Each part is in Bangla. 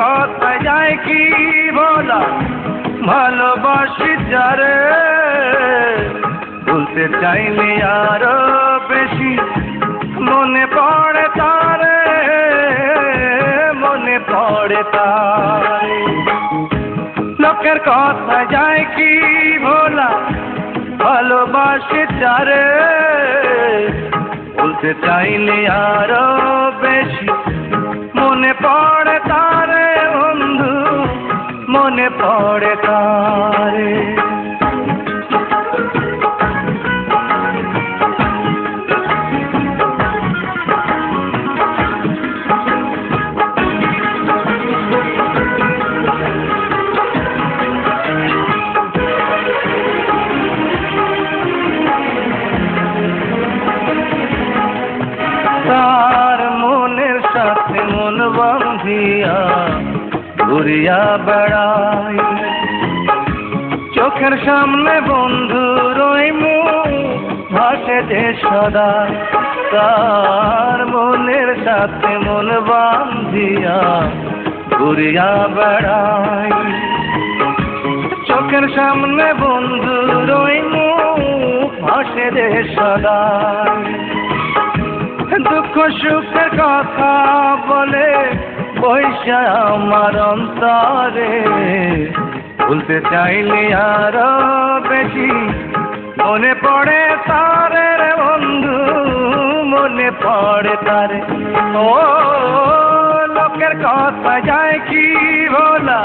কথায় যায় কি বলা, ভালোবাসি যারে ভুলতে চাইলে আরো বেশি মনে পড়ে তারে, মনে পড়ে তারে। লোকের কথায় যায় কি বলা, ভালোবাসি যারে ভুলতে চাইলে আরো বেশি মনে পড়ে তারে বন্ধু, মনে পড়ে তারে। তার মনের সাথে মন বাঁধিয়া ঘুরিয়া বেড়াই, চোখের সামনে বন্ধুর ওই মুখ ভাসে যে সদা। তার মনের সাথে মন বাঁধিয়া ঘুরিয়া বেড়াই, চোখের সামনে বন্ধুর ওই মুখ ভাসে যে সদা। দুঃখ সুখের কথা বলে বৈশা আমার অন্তরে, ভুলতে চাইলে আরো বেশি মনে পড়ে তারে রে বন্ধু, মনে পড়ে তারে। ও লোকের কথা যায় কি বলা,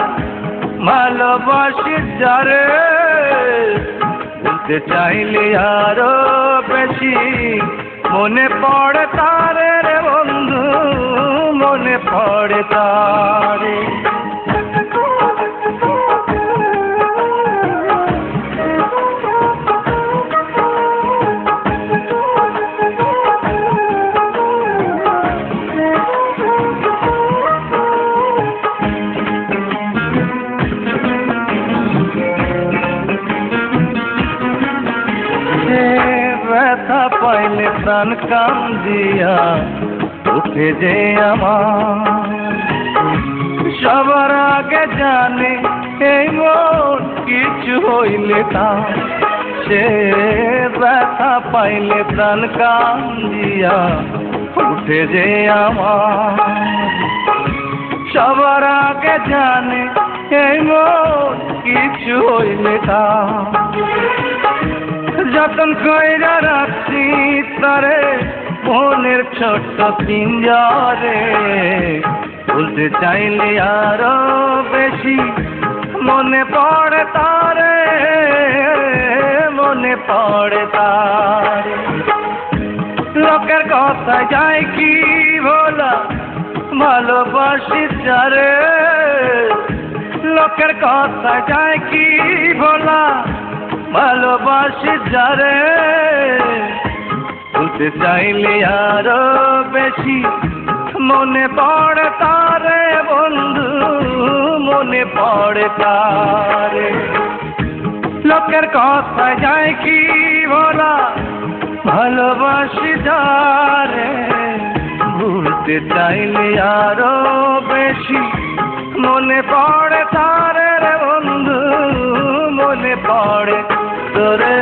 ভালোবাসি যারে ভুলতে চাইলে আরো বেশি মনে পড়ে তারে রে বন্ধু, মনে পড়ে তারে। ব্যথা পাইলে প্রাণ কান্দিয়া উঠে যে আমার, সবার আগে জানে এই মন কিছু হইলে তা। সে ব্যথা পাইলে প্রাণ কান্দিয়া উঠে যে আমার, সবার আগে জানে এই মন কিছু হইলে তা। যতন কইরা রাখছি তারে মনের ছোট্ট পিঞ্জরে, ভুলতে চাইলে আরো বেশি মনে পড়ে তারে, মনে পড়ে তারে। লোকের কথা যায় কি বলা, ভালোবাসি যারে। লোকের কথা যায় কি বলা, ভালোবাসি যারে ভুলতে চাইলে আরো বেশি মনে পড়ে তারে বন্ধু, মনে পড়ে তারে। লোকের কথা যায় কি বলা, ভালোবাসি যারে ভুলতে চাইলে আরো বেশি মনে পড়ে তারে বন্ধু, মনে পড়ে তোরে।